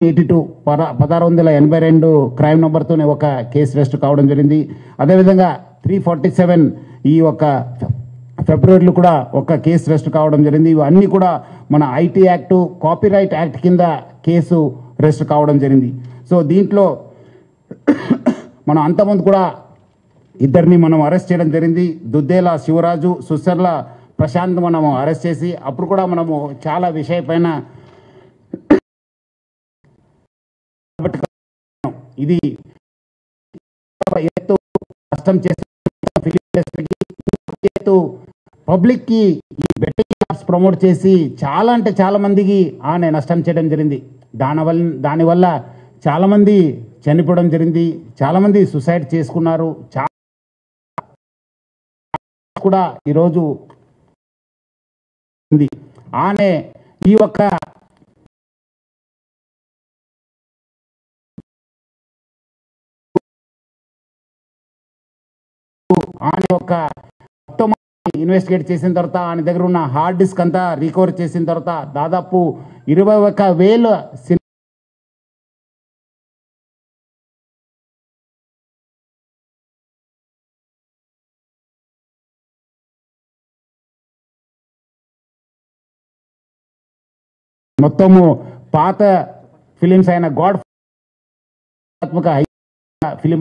82 1682 crime నంబర్తోనే ఒక case register కావడం జరిగింది. అదేవిధంగా 347 ఈ ఒక ఫిబ్రవరిలో కూడా ఒక కేసు రిజిస్టర్ కావడం జరిగింది. ఇవన్నీ కూడా మన ఐటీ యాక్ట్, కాపీరైట్ యాక్ట్ కింద కేసు రిజిస్టర్ కావడం జరిగింది. సో దీంట్లో మనం అంతమంది కూడా ఇద్దరిని మనం అరెస్ట్ చేయడం జరిగింది. దుద్దేల శివరాజు, సుసర్ల ప్రశాంత్ మనము అరెస్ట్ చేసి అప్పుడు కూడా మనము చాలా విషయపైన ఇది నష్టం చేసే పబ్లిక్కి ఈ బెట్టింగ్ యాప్స్ ప్రమోట్ చేసి చాలా అంటే చాలా మందికి ఆమె నష్టం చేయడం జరిగింది. దానివల్ల చాలామంది చనిపోవడం జరిగింది, చాలామంది సూసైడ్ చేసుకున్నారు. చాలా కూడా ఈరోజు ఆమె ఈ యొక్క ఆయన ఒక మొత్తం ఇన్వెస్టిగేట్ చేసిన తర్వాత ఆయన దగ్గర ఉన్న హార్డ్ డిస్క్ అంతా రికవర్ చేసిన తర్వాత దాదాపు 21,000 మొత్తము పాత ఫిలిమ్స్ అయిన గాడ్ ఫిలిం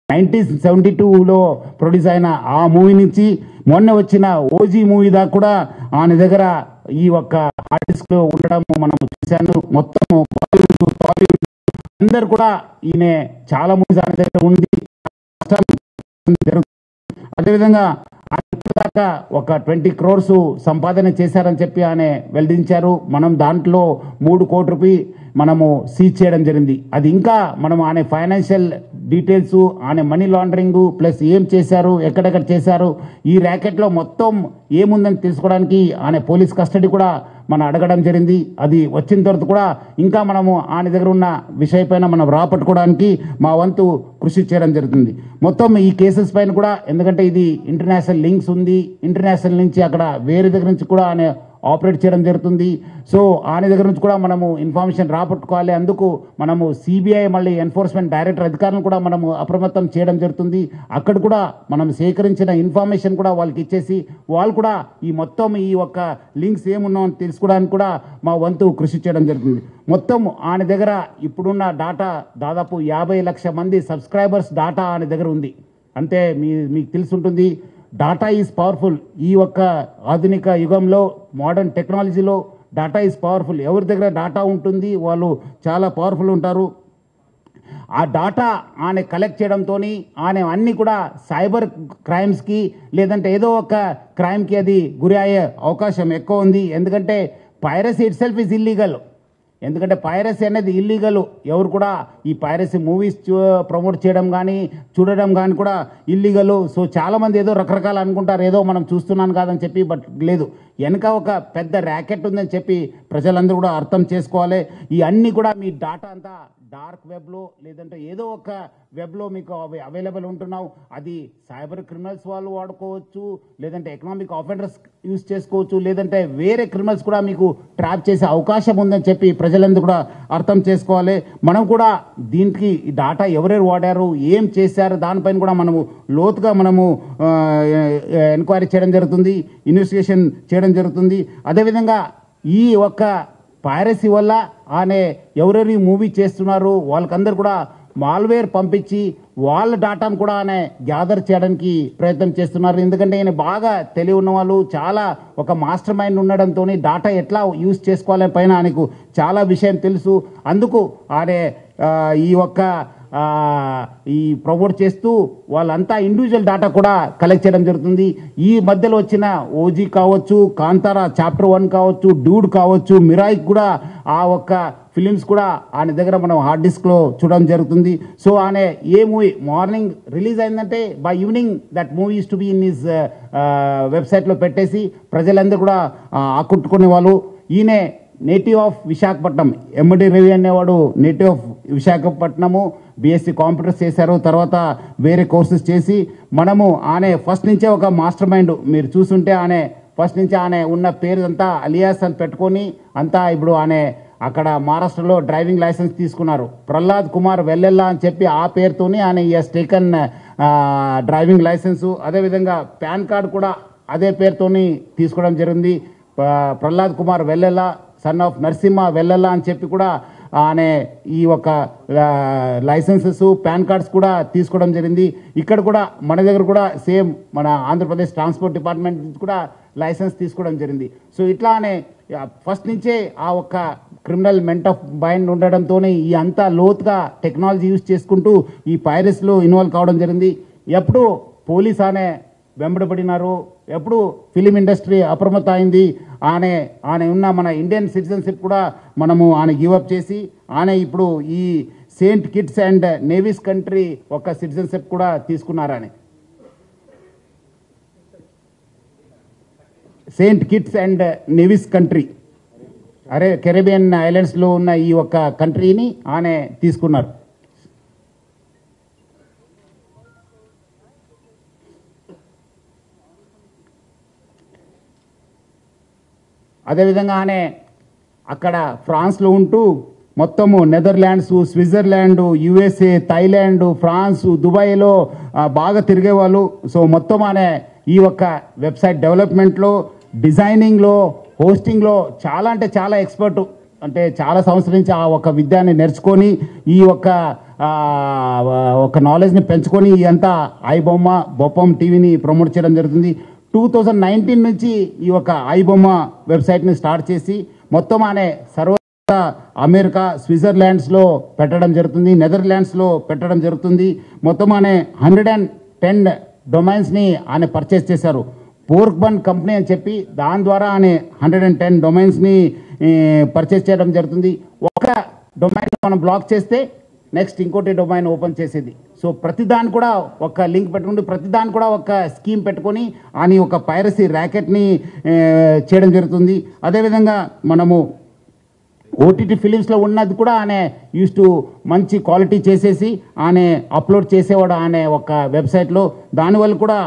1972లో ప్రొడ్యూస్ అయిన ఆ మూవీ నుంచి మొన్న వచ్చిన ఓజీ మూవీ దాకా కూడా ఆయన దగ్గర ఈ ఒక్క హార్డ్ డిస్క్ లో ఉండడం మనం చూశాను. మొత్తం బాలీవుడ్ అందరు కూడా ఈయన చాలా మూవీస్ ఆయన దగ్గర ఉంది. అదేవిధంగా దాకా ఒక 20 crores సంపాదన చేశారని చెప్పి ఆయన వెల్లడించారు. మనం దాంట్లో 3 కోట్ల రూపాయలు మనము సీజ్ చేయడం జరిగింది. అది ఇంకా మనం ఆయన ఫైనాన్షియల్ డీటెయిల్స్, ఆయన మనీ లాండరింగ్ ప్లస్ ఏం చేశారు, ఎక్కడెక్కడ చేశారు, ఈ ర్యాకెట్లో మొత్తం ఏముందని తెలుసుకోవడానికి ఆయన పోలీస్ కస్టడీ కూడా మనం అడగడం జరిగింది. అది వచ్చిన తర్వాత కూడా ఇంకా మనము ఆయన దగ్గర ఉన్న విషయపైన మనం రాపట్టుకోవడానికి మా వంతు కృషి చేయడం జరుగుతుంది. మొత్తం ఈ కేసెస్ పైన కూడా, ఎందుకంటే ఇది ఇంటర్నేషనల్ లింక్స్ ఉంది, ఇంటర్నేషనల్ నుంచి అక్కడ వేరే దగ్గర నుంచి కూడా ఆయన ఆపరేట్ చేయడం జరుగుతుంది. సో ఆయన దగ్గర నుంచి కూడా మనము ఇన్ఫర్మేషన్ రాపట్టుకోవాలి. అందుకు మనము సిబిఐ మళ్ళీ ఎన్ఫోర్స్మెంట్ డైరెక్టర్ అధికారులను కూడా మనము అప్రమత్తం చేయడం జరుగుతుంది. అక్కడ కూడా మనం సేకరించిన ఇన్ఫర్మేషన్ కూడా వాళ్ళకి ఇచ్చేసి వాళ్ళు కూడా ఈ మొత్తం ఈ ఒక్క లింక్స్ ఏమున్నాయని తెలుసుకోవడానికి కూడా మా వంతు కృషి చేయడం జరుగుతుంది. మొత్తం ఆయన దగ్గర ఇప్పుడున్న డాటా దాదాపు 50 లక్షల మంది సబ్స్క్రైబర్స్ డాటా ఆయన దగ్గర ఉంది. అంతే మీకు తెలిసి ఉంటుంది. Data is powerful. ఈ ఒక్క ఆధునిక యుగంలో, మోడర్న్ టెక్నాలజీలో డాటా ఈజ్ పవర్ఫుల్. ఎవరి దగ్గర డాటా ఉంటుంది వాళ్ళు చాలా పవర్ఫుల్ ఉంటారు. ఆ డాటా ఆయన కలెక్ట్ చేయడంతో ఆయన అన్నీ కూడా సైబర్ క్రైమ్స్కి లేదంటే ఏదో ఒక క్రైమ్కి అది గురి అయ్యే అవకాశం ఎక్కువ ఉంది. ఎందుకంటే piracy it self is illegal. ఎందుకంటే పైరసీ అనేది ఇల్లీగల్. ఎవరు కూడా ఈ పైరసీ మూవీస్ ప్రమోట్ చేయడం కానీ చూడడం కానీ కూడా ఇల్లీగల్. సో చాలామంది ఏదో రకరకాలు అనుకుంటారు, ఏదో మనం చూస్తున్నాను కాదని చెప్పి. బట్ లేదు, వెనక ఒక పెద్ద ర్యాకెట్ ఉందని చెప్పి ప్రజలందరూ కూడా అర్థం చేసుకోవాలి. ఈ అన్నీ కూడా మీ డాటా అంతా డార్క్ వెబ్లో లేదంటే ఏదో ఒక వెబ్లో మీకు అవైలబుల్ ఉంటున్నావు. అది సైబర్ క్రిమినల్స్ వాళ్ళు వాడుకోవచ్చు, లేదంటే ఎకనామిక్ ఆఫెండర్స్ యూజ్ చేసుకోవచ్చు, లేదంటే వేరే క్రిమినల్స్ కూడా మీకు ట్రాప్ చేసే అవకాశం ఉందని చెప్పి ప్రజలందరూ కూడా అర్థం చేసుకోవాలి. మనం కూడా దీనికి ఈ డాటా ఎవరెవరు వాడారు, ఏం చేశారు, దానిపైన కూడా మనము లోతుగా మనము ఎంక్వైరీ చేయడం జరుగుతుంది, ఇన్వెస్టిగేషన్ చేయడం జరుగుతుంది. అదేవిధంగా ఈ ఒక్క పైరసీ వల్ల ఆయన ఎవరెవరి మూవీ చేస్తున్నారు వాళ్ళకందరూ కూడా మాల్వేర్ పంపించి వాళ్ళ డాటాను కూడా ఆయన గ్యాదర్ చేయడానికి ప్రయత్నం చేస్తున్నారు. ఎందుకంటే ఆయన బాగా తెలివి ఉన్న వాళ్ళు, చాలా ఒక మాస్టర్ మైండ్ ఉండడంతో డాటా ఎట్లా యూజ్ చేసుకోవాలని పైన ఆయనకు చాలా విషయం తెలుసు. అందుకు ఆయన ఈ ఒక్క ఈ ప్రమోట్ చేస్తూ వాళ్ళంతా ఇండివిజువల్ డాటా కూడా కలెక్ట్ చేయడం జరుగుతుంది. ఈ మధ్యలో వచ్చిన ఓజీ కావచ్చు, కాంతారా చాప్టర్ 1 కావచ్చు, డ్యూడ్ కావచ్చు, మిరాయి కూడా ఆ ఒక్క ఫిలిమ్స్ కూడా ఆయన దగ్గర మనం హార్డ్ డిస్క్లో చూడడం జరుగుతుంది. సో ఆయన ఏ మూవీ మార్నింగ్ రిలీజ్ అయిందంటే by evening that movie use to be in his వెబ్సైట్లో పెట్టేసి ప్రజలందరూ కూడా ఆకట్టుకునే వాళ్ళు. ఈయన నేటివ్ ఆఫ్ విశాఖపట్నం, ఎండి రవి అనేవాడు native of Visakhapatnam. BSc computers చేశారు, తర్వాత వేరే కోర్సెస్ చేసి మనము ఆయన ఫస్ట్ నుంచే ఒక మాస్టర్ మైండ్. మీరు చూస్తుంటే ఆయన ఫస్ట్ నుంచి ఆయన ఉన్న పేరు అంతా అలియాస్ అని పెట్టుకొని అంతా ఇప్పుడు ఆయన అక్కడ మహారాష్ట్రలో డ్రైవింగ్ లైసెన్స్ తీసుకున్నారు. ప్రహ్లాద్ కుమార్ వెల్లెల్లా అని చెప్పి ఆ పేరుతోనే ఆయన ఎస్ టేకన్ డ్రైవింగ్ లైసెన్సు. అదేవిధంగా పాన్ కార్డు కూడా అదే పేరుతోని తీసుకోవడం జరిగింది. ప్రహ్లాద్ కుమార్ వెల్లెల్లా సన్ ఆఫ్ నరసింహ వెల్లెల్లా అని చెప్పి కూడా ఆయన ఈ ఒక లైసెన్సెస్ పాన్ కార్డ్స్ కూడా తీసుకోవడం జరిగింది. ఇక్కడ కూడా మన దగ్గర కూడా సేమ్ మన ఆంధ్రప్రదేశ్ ట్రాన్స్పోర్ట్ డిపార్ట్మెంట్ నుంచి కూడా లైసెన్స్ తీసుకోవడం జరిగింది. సో ఇట్లానే ఫస్ట్ నుంచే ఆ ఒక్క క్రిమినల్ మెంట్ ఆఫ్ మైండ్ ఉండడంతోనే ఈ అంతా లోతుగా టెక్నాలజీ యూజ్ చేసుకుంటూ ఈ పైరసీలో ఇన్వాల్వ్ కావడం జరిగింది. ఎప్పుడు పోలీస్ అనే వెంబడబడినారు, ఎప్పుడు ఫిలిం ఇండస్ట్రీ అప్రమత్త అయింది. ఆయన ఉన్న మన ఇండియన్ సిటిజన్షిప్ కూడా మనము ఆయన గివప్ చేసి ఆయన ఇప్పుడు ఈ Saint Kitts and Nevis country ఒక సిటిజన్షిప్ కూడా తీసుకున్నారని. Saint Kitts and Nevis country Caribbean ఐలాండ్స్లో ఉన్న ఈ ఒక కంట్రీని ఆయన తీసుకున్నారు. అదేవిధంగా ఆయన అక్కడ ఫ్రాన్స్లో ఉంటూ మొత్తము Netherlands, Switzerland, USA, Thailand, France, దుబాయ్లో బాగా తిరిగేవాళ్ళు. సో మొత్తం ఆయన ఈ ఒక్క వెబ్సైట్ డెవలప్మెంట్లో, డిజైనింగ్లో, హోస్టింగ్లో చాలా అంటే చాలా ఎక్స్పర్టు. అంటే చాలా సంవత్సరం నుంచి ఆ ఒక విద్యాన్ని నేర్చుకొని ఈ ఒక నాలెడ్జ్ని పెంచుకొని అంతా ఐబొమ్మ బొప్పం టీవీని ప్రమోట్ చేయడం జరుగుతుంది. 2019 నుంచి ఈ ఒక ఐబొమ్మ వెబ్సైట్ని స్టార్ట్ చేసి మొత్తం అనే సర్వత్రా అమెరికా, స్విట్జర్లాండ్స్లో పెట్టడం జరుగుతుంది, నెదర్లాండ్స్లో పెట్టడం జరుగుతుంది. మొత్తం అనే 110 డొమైన్స్ని ఆయన పర్చేస్ చేశారు. పోర్క్బన్ కంపెనీ అని చెప్పి దాని ద్వారా ఆయన 110 డొమైన్స్ని పర్చేస్ చేయడం జరుగుతుంది. ఒక డొమైన్ మనం బ్లాక్ చేస్తే నెక్స్ట్ ఇంకోటి డొమైన్ ఓపెన్ చేసేది. సో ప్రతిదాన్ని కూడా ఒక లింక్ పెట్టుకుంటూ ప్రతిదాన్ని కూడా ఒక స్కీమ్ పెట్టుకొని అని ఒక పైరసీ ర్యాకెట్ని చేయడం జరుగుతుంది. అదేవిధంగా మనము ఓటీటీ ఫిలిమ్స్లో ఉన్నది కూడా ఆయన యూస్ టు మంచి క్వాలిటీ చేసేసి ఆయన అప్లోడ్ చేసేవాడు ఆయన ఒక వెబ్సైట్లో. దానివల్ల కూడా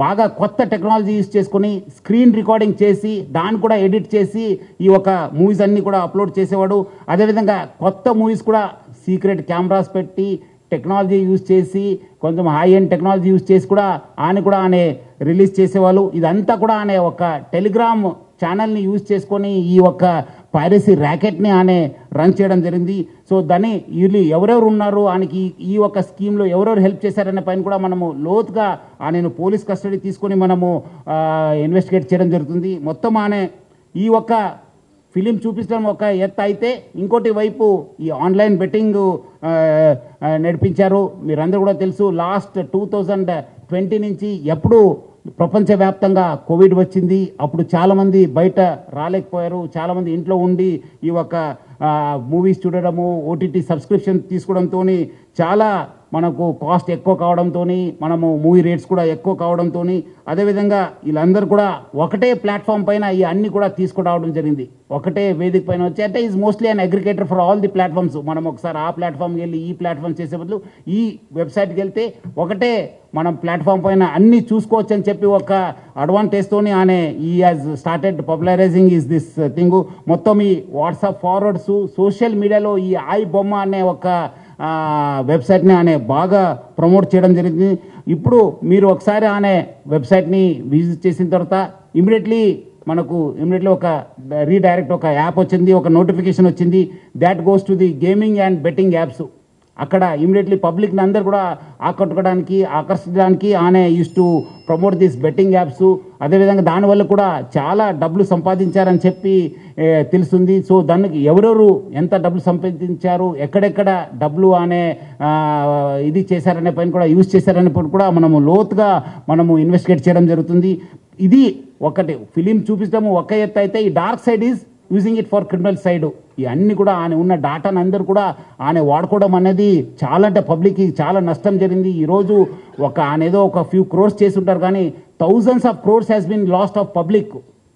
బాగా కొత్త టెక్నాలజీ యూస్ చేసుకొని స్క్రీన్ రికార్డింగ్ చేసి దాన్ని కూడా ఎడిట్ చేసి ఈ ఒక మూవీస్ అన్నీ కూడా అప్లోడ్ చేసేవాడు. అదేవిధంగా కొత్త మూవీస్ కూడా సీక్రెట్ కెమెరాస్ పెట్టి టెక్నాలజీ యూజ్ చేసి కొంచెం హై ఎండ్ టెక్నాలజీ యూజ్ చేసి కూడా ఆయన రిలీజ్ చేసేవాళ్ళు. ఇదంతా కూడా ఆయన ఒక టెలిగ్రామ్ ఛానల్ని యూజ్ చేసుకొని ఈ ఒక పైరసీ ర్యాకెట్ని ఆయన రన్ చేయడం జరిగింది. సో దాన్ని వీళ్ళు ఎవరెవరు ఉన్నారు ఆయనకి ఈ ఒక స్కీమ్లో ఎవరెవరు హెల్ప్ చేశారనే పైన కూడా మనము లోతుగా ఆయనను పోలీస్ కస్టడీ తీసుకొని మనము ఇన్వెస్టిగేట్ చేయడం జరుగుతుంది. మొత్తం ఆయన ఈ ఒక ఫిలిం చూపించడం ఒక ఎత్తు అయితే ఇంకోటి వైపు ఈ ఆన్లైన్ బెట్టింగ్ నడిపించారు. మీరందరూ కూడా తెలుసు లాస్ట్ 2020 నుంచి ఎప్పుడు ప్రపంచవ్యాప్తంగా కోవిడ్ వచ్చింది. అప్పుడు చాలామంది బయట రాలేకపోయారు, చాలామంది ఇంట్లో ఉండి ఈ ఒక మూవీస్ చూడడము, ఓటీటీ సబ్స్క్రిప్షన్ తీసుకోవడంతో చాలా మనకు కాస్ట్ ఎక్కువ కావడంతో మనము మూవీ రేట్స్ కూడా ఎక్కువ కావడంతో అదేవిధంగా వీళ్ళందరూ కూడా ఒకటే ప్లాట్ఫామ్ పైన ఈ అన్ని కూడా తీసుకురావడం జరిగింది. ఒకటే వేదిక పైన వచ్చి అంటే is mostly an aggregator for all the platforms. మనం ఒకసారి ఆ ప్లాట్ఫామ్కి వెళ్ళి ఈ ప్లాట్ఫామ్ చేసే బదులు ఈ వెబ్సైట్కి వెళ్తే ఒకటే మనం ప్లాట్ఫామ్ పైన అన్ని చూసుకోవచ్చు అని చెప్పి ఒక అడ్వాంటేజ్తోని ఆయన ఈ has started popularising is this thing. మొత్తం ఈ వాట్సాప్ ఫార్వర్డ్స్, సోషల్ మీడియాలో ఈ ఐ బొమ్మ అనే ఒక వెబ్సైట్ని ఆయన బాగా ప్రమోట్ చేయడం జరిగింది. ఇప్పుడు మీరు ఒకసారి ఆయన వెబ్సైట్ని విజిట్ చేసిన తర్వాత ఇమీడియట్లీ ఒక రీడైరెక్ట్ ఒక యాప్ వచ్చింది, ఒక నోటిఫికేషన్ వచ్చింది. That goes to the gaming and betting apps. అక్కడ ఇమీడియట్లీ పబ్లిక్ని అందరు కూడా ఆకర్షించడానికి ఆయన use to promote this betting apps. అదేవిధంగా దానివల్ల కూడా చాలా డబ్బులు సంపాదించారని చెప్పి తెలుస్తుంది. సో దానికి ఎవరెవరు ఎంత డబ్బులు సంపాదించారు, ఎక్కడెక్కడ డబ్బులు అనే ఇది చేశారనే పైన కూడా యూజ్ చేశారనే పైన కూడా మనము లోతుగా ఇన్వెస్టిగేట్ చేయడం జరుగుతుంది. ఇది ఒకటి ఫిలిం చూపించడము ఒక ఎత్తు అయితే ఈ dark side is using it for criminal side. ఈ అన్ని కూడా ఆయన ఉన్న డాటాను అందరూ కూడా ఆయన వాడుకోవడం అనేది చాలా అంటే పబ్లిక్కి చాలా నష్టం జరిగింది. ఈరోజు ఆయన ఏదో ఒక ఫ్యూ క్రోర్స్ చేసి ఉంటారు కానీ thousands of crores has been lost of public.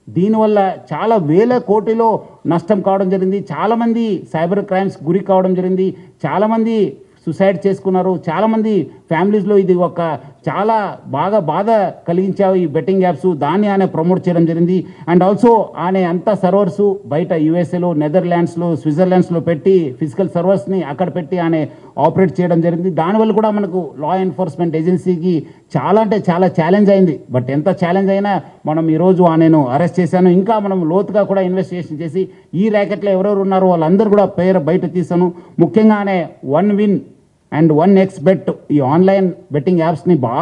దీనివల్ల చాలా వేల కోటిలో నష్టం కావడం జరిగింది. చాలామంది సైబర్ క్రైమ్స్ గురి కావడం జరిగింది. చాలామంది సూసైడ్ చేసుకున్నారు. చాలామంది ఫ్యామిలీస్లో ఇది ఒక చాలా బాగా బాధ కలిగించావు ఈ బెట్టింగ్ యాప్స్, దాన్ని ఆయన ప్రమోట్ చేయడం జరిగింది. అండ్ ఆల్సో ఆయన అంతా సర్వర్స్ బయట యుఎస్ఏలో, నెదర్లాండ్స్లో, స్విట్జర్లాండ్స్లో పెట్టి ఫిజికల్ సర్వర్స్ని అక్కడ పెట్టి ఆయన ఆపరేట్ చేయడం జరిగింది. దానివల్ల కూడా మనకు లా ఎన్ఫోర్స్మెంట్ ఏజెన్సీకి చాలా అంటే చాలా ఛాలెంజ్ అయింది. బట్ ఎంత ఛాలెంజ్ అయినా మనం ఈరోజు ఆయనను అరెస్ట్ చేశాను. ఇంకా మనం లోతుగా కూడా ఇన్వెస్టిగేషన్ చేసి ఈ ర్యాకెట్లో ఎవరెవరు ఉన్నారో వాళ్ళందరూ కూడా పేరు బయట తీసాను. ముఖ్యంగా ఆయన 1win అండ్ 1xBet ఈ ఆన్లైన్ బెట్టింగ్ యాప్స్ని బాగా